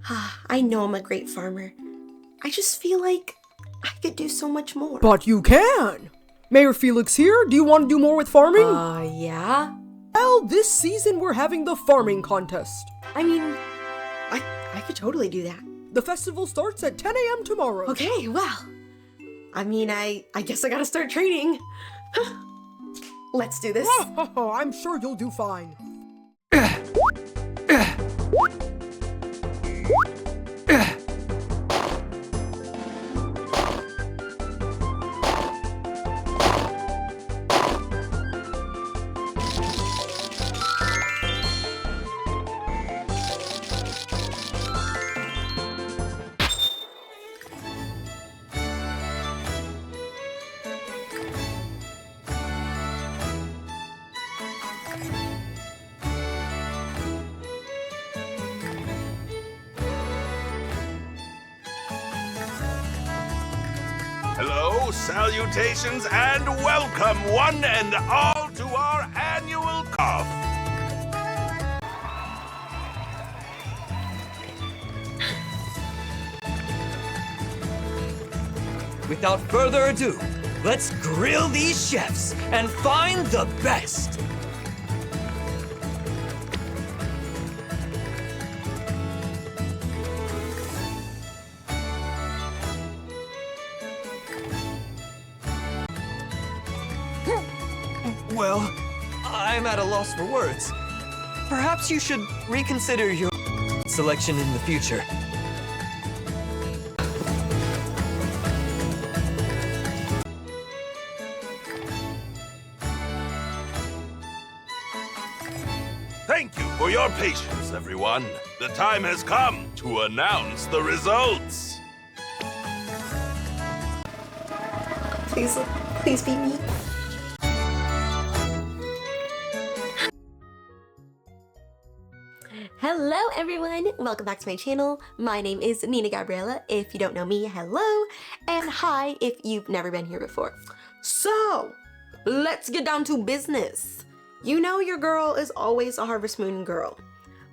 I know I'm a great farmer. I just feel like I could do so much more. But you can! Mayor Felix here, do you want to do more with farming? Yeah? Well, this season we're having the farming contest. I mean, I could totally do that. The festival starts at 10 a.m. tomorrow. Okay, well, I mean, I guess I gotta start training. Let's do this. I'm sure you'll do fine. Hello, salutations, and welcome one and all to our annual cough. Without further ado, let's grill these chefs and find the best. Well, I'm at a loss for words. Perhaps you should reconsider your selection in the future. Thank you for your patience, everyone. The time has come to announce the results. Please be me. Hello everyone, welcome back to my channel. My name is Nina Gabriella. If you don't know me, hello, and hi if you've never been here before. So, let's get down to business. You know your girl is always a Harvest Moon girl,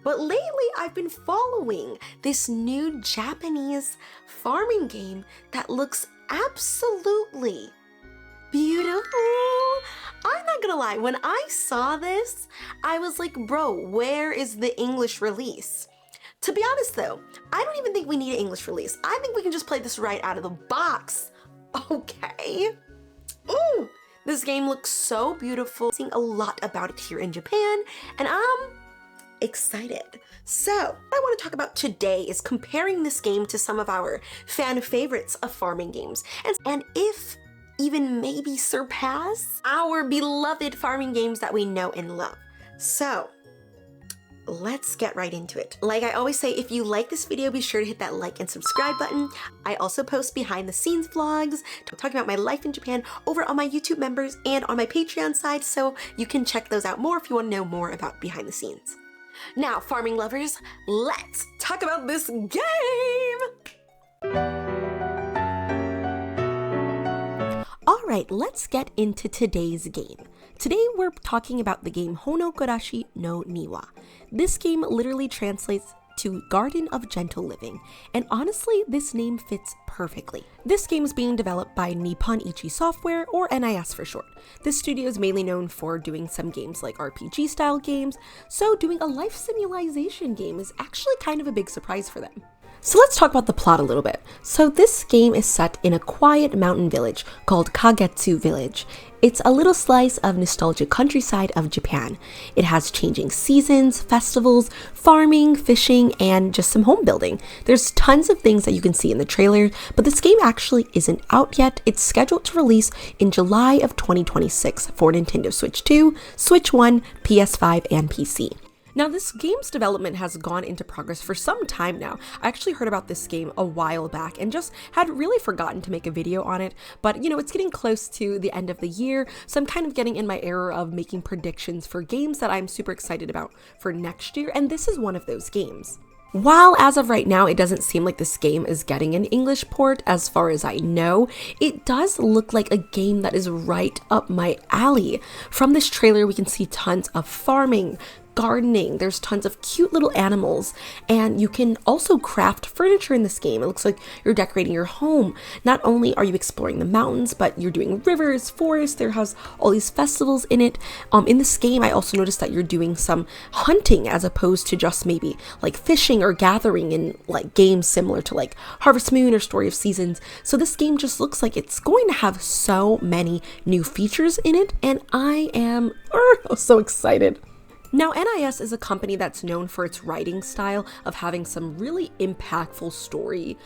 but lately I've been following this new Japanese farming game that looks absolutely beautiful. I'm not gonna lie, when I saw this, I was like, bro, where is the English release? To be honest though, I don't even think we need an English release. I think we can just play this right out of the box. Okay. Ooh, this game looks so beautiful. I'm seeing a lot about it here in Japan, and I'm excited. So, what I want to talk about today is comparing this game to some of our fan favorites of farming games, and if even maybe surpass our beloved farming games that we know and love. So let's get right into it. Like I always say, if you like this video, be sure to hit that like and subscribe button. I also post behind the scenes vlogs talking about my life in Japan over on my YouTube members and on my Patreon side, so you can check those out more if you want to know more about behind the scenes. Now, farming lovers, let's talk about this game. Alright, let's get into today's game. Today we're talking about the game Hono Gurashi no Niwa. This game literally translates to Garden of Gentle Living, and honestly, this name fits perfectly. This game is being developed by Nippon Ichi Software, or NIS for short. This studio is mainly known for doing some games like RPG style games, so doing a life simulation game is actually kind of a big surprise for them. So let's talk about the plot a little bit. So this game is set in a quiet mountain village called Kagetsu Village. It's a little slice of nostalgic countryside of Japan. It has changing seasons, festivals, farming, fishing, and just some home building. There's tons of things that you can see in the trailer, but this game actually isn't out yet. It's scheduled to release in July of 2026 for Nintendo Switch 2, Switch 1, PS5, and PC. Now, this game's development has gone into progress for some time now. I actually heard about this game a while back and just had really forgotten to make a video on it, but you know, it's getting close to the end of the year, so I'm kind of getting in my era of making predictions for games that I'm super excited about for next year, and this is one of those games. While as of right now, it doesn't seem like this game is getting an English port as far as I know, it does look like a game that is right up my alley. From this trailer, we can see tons of farming, gardening, there's tons of cute little animals, and you can also craft furniture in this game. It looks like you're decorating your home. Not only are you exploring the mountains, but you're doing rivers, forests. There has all these festivals in it. In this game, I also noticed that you're doing some hunting as opposed to just maybe like fishing or gathering in like games similar to like Harvest Moon or Story of Seasons. So this game just looks like it's going to have so many new features in it, and I am so excited. Now, NIS is a company that's known for its writing style of having some really impactful story,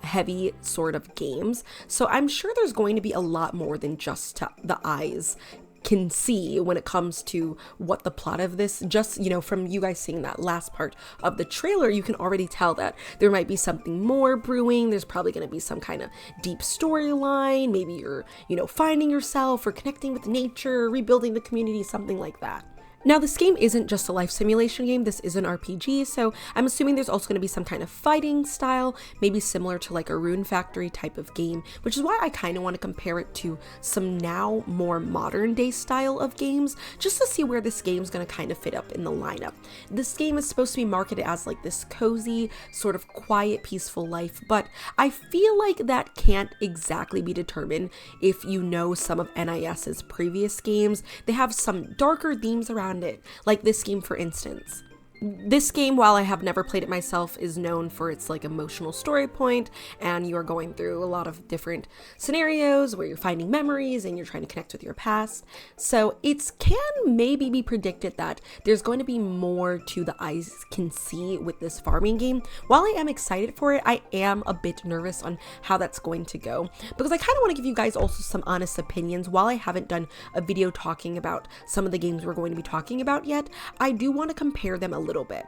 heavy sort of games. So I'm sure there's going to be a lot more than just the eyes can see when it comes to what the plot of this, just, you know, from you guys seeing that last part of the trailer, you can already tell that there might be something more brewing. There's probably going to be some kind of deep storyline. Maybe you're, you know, finding yourself or connecting with nature, rebuilding the community, something like that. Now, this game isn't just a life simulation game, this is an RPG, so I'm assuming there's also going to be some kind of fighting style, maybe similar to like a Rune Factory type of game, which is why I kind of want to compare it to some now more modern day style of games, just to see where this game's going to kind of fit up in the lineup. This game is supposed to be marketed as like this cozy, sort of quiet, peaceful life, but I feel like that can't exactly be determined if you know some of NIS's previous games. They have some darker themes around it, like this game for instance. This game, while I have never played it myself, is known for its like emotional story point, and you are going through a lot of different scenarios where you're finding memories and you're trying to connect with your past. So it can maybe be predicted that there's going to be more to the eyes can see with this farming game. While I am excited for it, I am a bit nervous on how that's going to go, because I kind of want to give you guys also some honest opinions. While I haven't done a video talking about some of the games we're going to be talking about yet, I do want to compare them a little bit.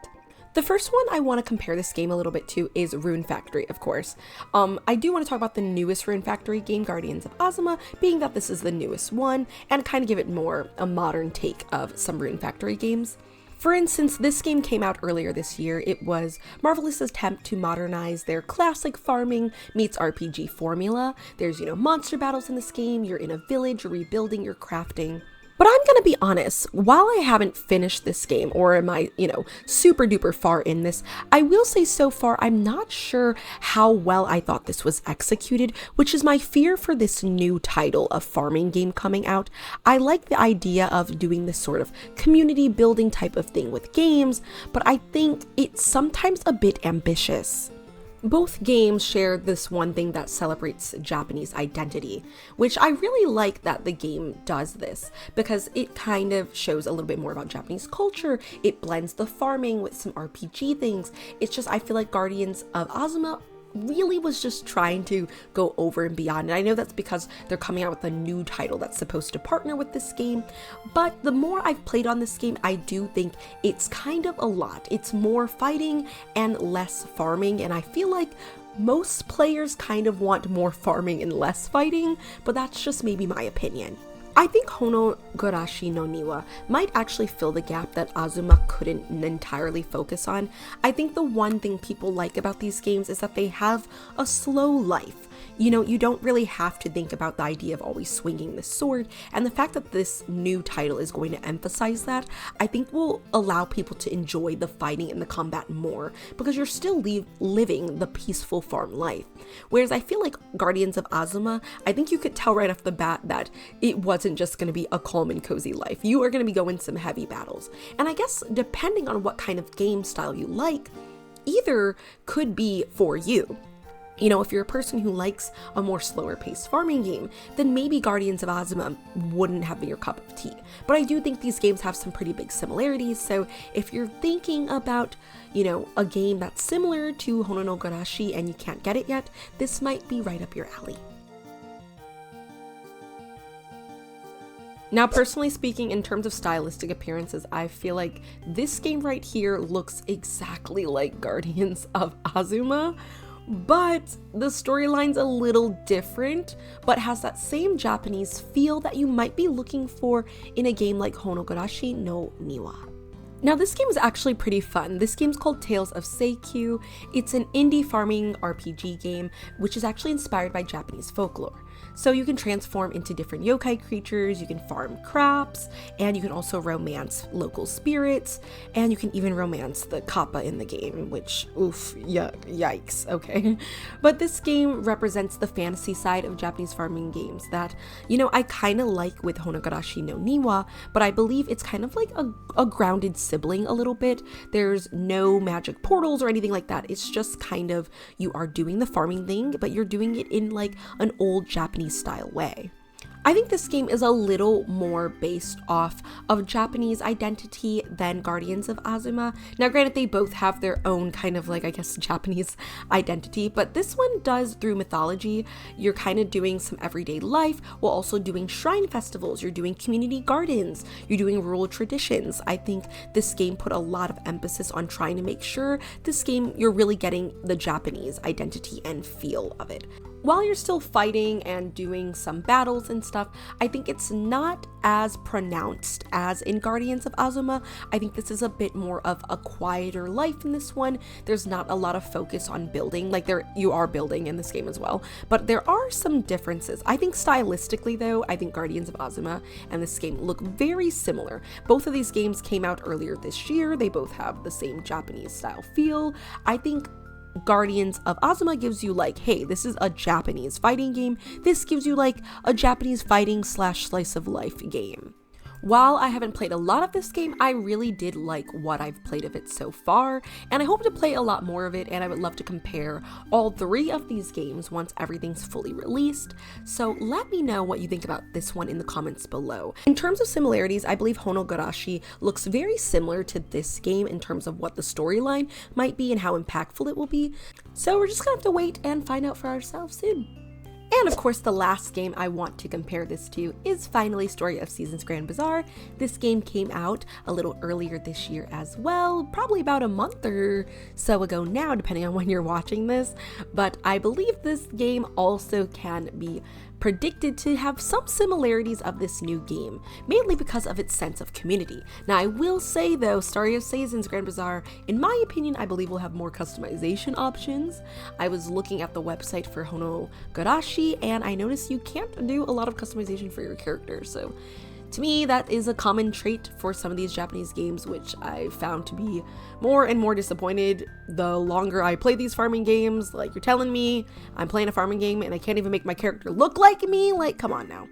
The first one I want to compare this game a little bit to is Rune Factory, of course. I do want to talk about the newest Rune Factory game, Guardians of Azuma, being that this is the newest one, and kind of give it more a modern take of some Rune Factory games. For instance, this game came out earlier this year. It was Marvelous's attempt to modernize their classic farming meets RPG formula. There's, you know, monster battles in this game, you're in a village, you're rebuilding, you're crafting. But I'm gonna be honest, while I haven't finished this game, or am I, you know, super duper far in this, I will say so far I'm not sure how well I thought this was executed, which is my fear for this new title of farming game coming out. I like the idea of doing this sort of community building type of thing with games, but I think it's sometimes a bit ambitious. Both games share this one thing that celebrates Japanese identity, which I really like that the game does this, because it kind of shows a little bit more about Japanese culture. It blends the farming with some RPG things. It's just, I feel like Guardians of Azuma really was just trying to go over and beyond. And I know that's because they're coming out with a new title that's supposed to partner with this game. But the more I've played on this game, I do think it's kind of a lot. It's more fighting and less farming. And I feel like most players kind of want more farming and less fighting, but that's just maybe my opinion. I think Hono Gurashi no Niwa might actually fill the gap that Azuma couldn't entirely focus on. I think the one thing people like about these games is that they have a slow life. You know, you don't really have to think about the idea of always swinging the sword, and the fact that this new title is going to emphasize that, I think will allow people to enjoy the fighting and the combat more, because you're still living the peaceful farm life. Whereas I feel like Guardians of Azuma, I think you could tell right off the bat that it wasn't just going to be a calm and cozy life. You are going to be going some heavy battles. And I guess depending on what kind of game style you like, either could be for you. You know, if you're a person who likes a more slower paced farming game, then maybe Guardians of Azuma wouldn't have been your cup of tea. But I do think these games have some pretty big similarities, so if you're thinking about, you know, a game that's similar to Hono Gurashi and you can't get it yet, this might be right up your alley. Now, personally speaking, in terms of stylistic appearances, I feel like this game right here looks exactly like Guardians of Azuma, but the storyline's a little different, but has that same Japanese feel that you might be looking for in a game like Hono Gurashi no Niwa. Now, this game is actually pretty fun. This game's called Tales of Seikyu. It's an indie farming RPG game, which is actually inspired by Japanese folklore. So you can transform into different yokai creatures, you can farm crops, and you can also romance local spirits, and you can even romance the kappa in the game, which, oof, yikes, okay. But this game represents the fantasy side of Japanese farming games that, you know, I kind of like with Hono Gurashi no Niwa, but I believe it's kind of like a grounded sibling a little bit. There's no magic portals or anything like that. It's just kind of, you are doing the farming thing, but you're doing it in like an old Japanese style way. I think this game is a little more based off of Japanese identity than Guardians of Azuma. Now, granted, they both have their own kind of like, I guess, Japanese identity, but this one does through mythology. You're kind of doing some everyday life while also doing shrine festivals. You're doing community gardens. You're doing rural traditions. I think this game put a lot of emphasis on trying to make sure this game, you're really getting the Japanese identity and feel of it. While you're still fighting and doing some battles and stuff, I think it's not as pronounced as in Guardians of Azuma. I think this is a bit more of a quieter life in this one. There's not a lot of focus on building, like you are building in this game as well, but there are some differences. I think stylistically though, I think Guardians of Azuma and this game look very similar. Both of these games came out earlier this year. They both have the same Japanese style feel. I think Guardians of Azuma gives you like, hey, this is a Japanese fighting game. This gives you like a Japanese fighting / slice of life game. While I haven't played a lot of this game, I really did like what I've played of it so far, and I hope to play a lot more of it, and I would love to compare all 3 of these games once everything's fully released. So let me know what you think about this one in the comments below. In terms of similarities, I believe Hono Gurashi looks very similar to this game in terms of what the storyline might be and how impactful it will be. So we're just gonna have to wait and find out for ourselves soon. And of course, the last game I want to compare this to is finally Story of Seasons Grand Bazaar. This game came out a little earlier this year as well, probably about a month or so ago now, depending on when you're watching this. But I believe this game also can be predicted to have some similarities of this new game, mainly because of its sense of community. Now, I will say though, Story of Seasons Grand Bazaar, in my opinion, I believe will have more customization options. I was looking at the website for Hono Gurashi, and I noticed you can't do a lot of customization for your character, so to me, that is a common trait for some of these Japanese games, which I found to be more and more disappointed the longer I play these farming games. Like, you're telling me I'm playing a farming game and I can't even make my character look like me? Like, come on now.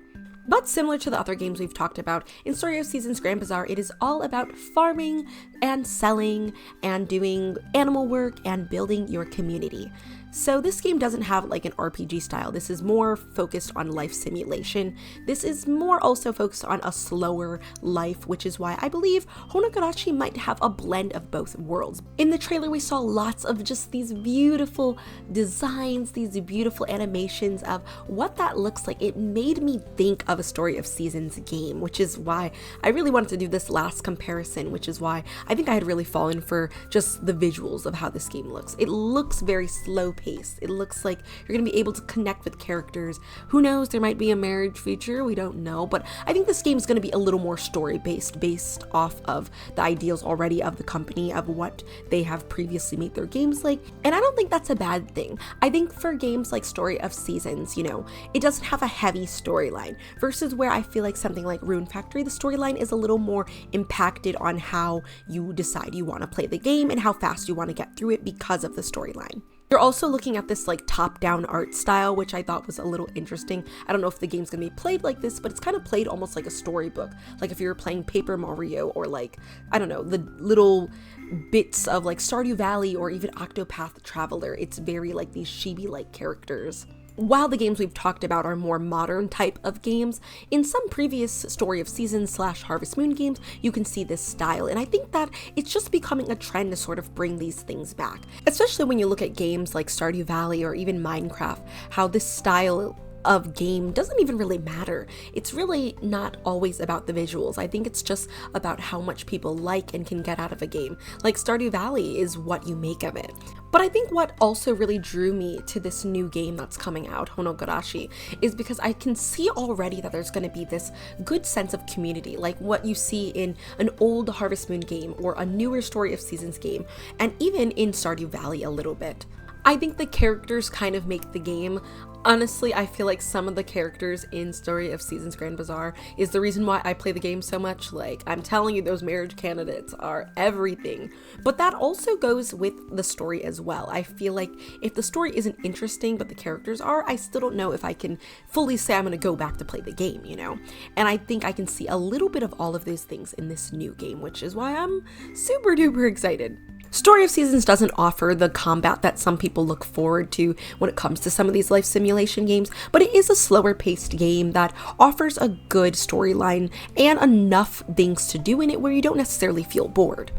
But similar to the other games we've talked about, in Story of Seasons Grand Bazaar, it is all about farming and selling and doing animal work and building your community. So this game doesn't have like an RPG style. This is more focused on life simulation. This is more also focused on a slower life, which is why I believe Hono Gurashi might have a blend of both worlds. In the trailer, we saw lots of just these beautiful designs, these beautiful animations of what that looks like. It made me think of a Story of Seasons game, which is why I really wanted to do this last comparison, which is why I think I had really fallen for just the visuals of how this game looks. It looks very slow paced. It looks like you're going to be able to connect with characters. Who knows, there might be a marriage feature, we don't know, but I think this game is going to be a little more story based off of the ideals already of the company, of what they have previously made their games like, and I don't think that's a bad thing. I think for games like Story of Seasons, you know, it doesn't have a heavy storyline, versus where I feel like something like Rune Factory, the storyline is a little more impacted on how you decide you want to play the game and how fast you want to get through it because of the storyline. You're also looking at this like top-down art style, which I thought was a little interesting. I don't know if the game's gonna be played like this, but it's kind of played almost like a storybook. Like if you were playing Paper Mario, or like, I don't know, the little bits of like Stardew Valley or even Octopath Traveler. It's very like these chibi-like characters. While the games we've talked about are more modern type of games, in some previous Story of Seasons / Harvest Moon games, you can see this style, and I think that it's just becoming a trend to sort of bring these things back. Especially when you look at games like Stardew Valley or even Minecraft, how this style of game doesn't even really matter. It's really not always about the visuals. I think it's just about how much people like and can get out of a game. Like Stardew Valley is what you make of it. But I think what also really drew me to this new game that's coming out, Hono Gurashi, is because I can see already that there's going to be this good sense of community, like what you see in an old Harvest Moon game or a newer Story of Seasons game, and even in Stardew Valley a little bit. I think the characters kind of make the game. Honestly, I feel like some of the characters in Story of Seasons Grand Bazaar is the reason why I play the game so much. Like, I'm telling you, those marriage candidates are everything. But that also goes with the story as well. I feel like if the story isn't interesting, but the characters are, I still don't know if I can fully say I'm gonna go back to play the game, you know? And I think I can see a little bit of all of those things in this new game, which is why I'm super duper excited. Story of Seasons doesn't offer the combat that some people look forward to when it comes to some of these life simulation games, but it is a slower paced game that offers a good storyline and enough things to do in it where you don't necessarily feel bored.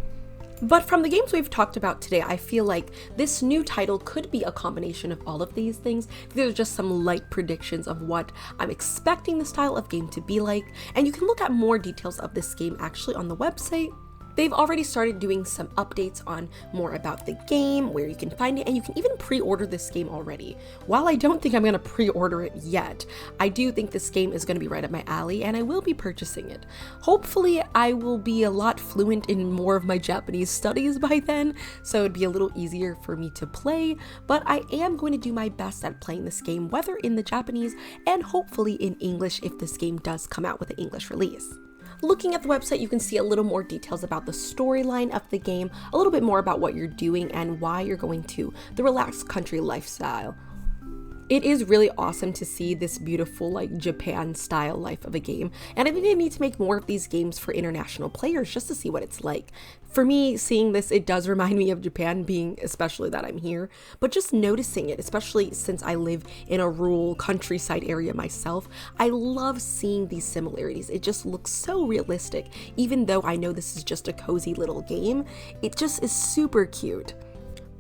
But from the games we've talked about today, I feel like this new title could be a combination of all of these things. There's just some light predictions of what I'm expecting the style of game to be like, and you can look at more details of this game actually on the website. They've already started doing some updates on more about the game, where you can find it, and you can even pre-order this game already. While I don't think I'm going to pre-order it yet, I do think this game is going to be right up my alley, and I will be purchasing it. Hopefully, I will be a lot fluent in more of my Japanese studies by then, so it'd be a little easier for me to play, but I am going to do my best at playing this game, whether in the Japanese and hopefully in English if this game does come out with an English release. Looking at the website, you can see a little more details about the storyline of the game, a little bit more about what you're doing and why you're going to the relaxed country lifestyle. It is really awesome to see this beautiful, like, Japan style life of a game, and I think they need to make more of these games for international players just to see what it's like. For me, seeing this, it does remind me of Japan, being especially that I'm here, but just noticing it, especially since I live in a rural countryside area myself, I love seeing these similarities. It just looks so realistic. Even though I know this is just a cozy little game, it just is super cute.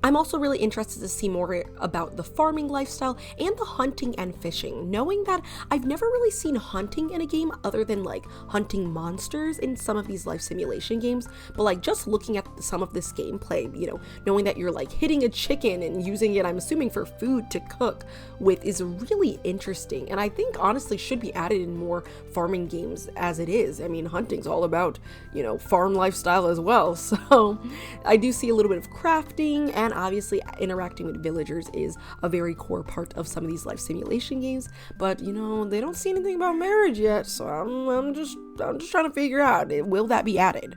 I'm also really interested to see more about the farming lifestyle and the hunting and fishing, knowing that I've never really seen hunting in a game other than like hunting monsters in some of these life simulation games, but like just looking at some of this gameplay, you know, knowing that you're like hitting a chicken and using it, I'm assuming, for food to cook with is really interesting, and I think honestly should be added in more farming games as it is. I mean, hunting's all about, you know, farm lifestyle as well, so I do see a little bit of crafting, and obviously interacting with villagers is a very core part of some of these life simulation games, but you know, they don't see anything about marriage yet, so I'm just trying to figure out, will that be added?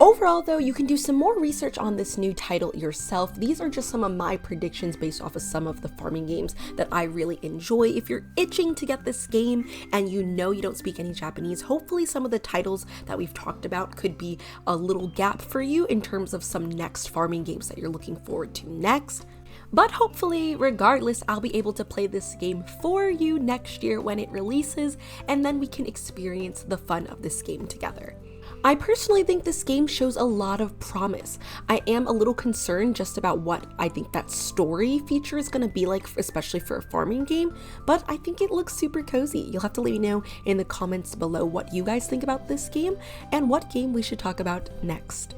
Overall though, you can do some more research on this new title yourself. These are just some of my predictions based off of some of the farming games that I really enjoy. If you're itching to get this game and you know you don't speak any Japanese, hopefully some of the titles that we've talked about could be a little gap for you in terms of some next farming games that you're looking forward to next. But hopefully, regardless, I'll be able to play this game for you next year when it releases, and then we can experience the fun of this game together. I personally think this game shows a lot of promise. I am a little concerned just about what I think that story feature is going to be like, especially for a farming game, but I think it looks super cozy. You'll have to let me know in the comments below what you guys think about this game and what game we should talk about next.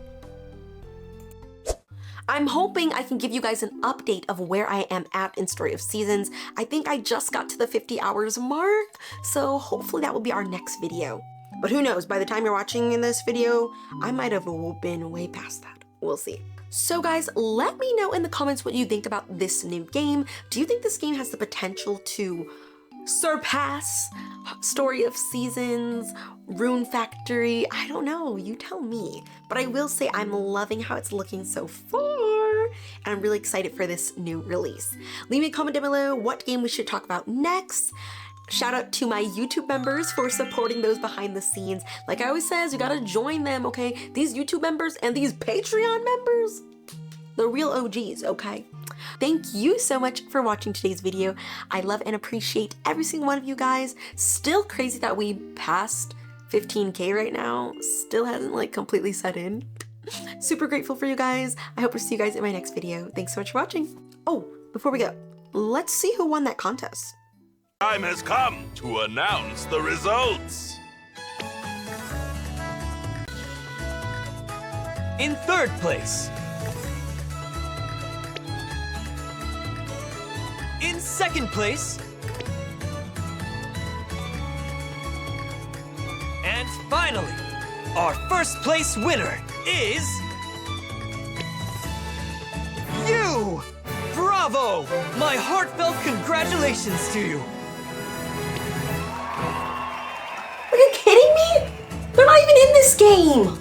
I'm hoping I can give you guys an update of where I am at in Story of Seasons. I think I just got to the 50 hours mark, so hopefully that will be our next video. But who knows, by the time you're watching in this video, I might have been way past that. We'll see. So guys, let me know in the comments what you think about this new game. Do you think this game has the potential to surpass Story of Seasons, Rune Factory? I don't know, you tell me. But I will say I'm loving how it's looking so far, and I'm really excited for this new release. Leave me a comment down below what game we should talk about next. Shout out to my YouTube members for supporting those behind the scenes. Like I always says, you gotta join them, okay? These YouTube members and these Patreon members, the real OGs, okay? Thank you so much for watching today's video. I love and appreciate every single one of you guys. Still crazy that we passed 15K right now. Still hasn't like completely set in. Super grateful for you guys. I hope to see you guys in my next video. Thanks so much for watching. Oh, before we go, let's see who won that contest. Time has come to announce the results. In third place. In second place. And finally, our first place winner is you! Bravo! Bravo! My heartfelt congratulations to you! Are you kidding me? They're not even in this game!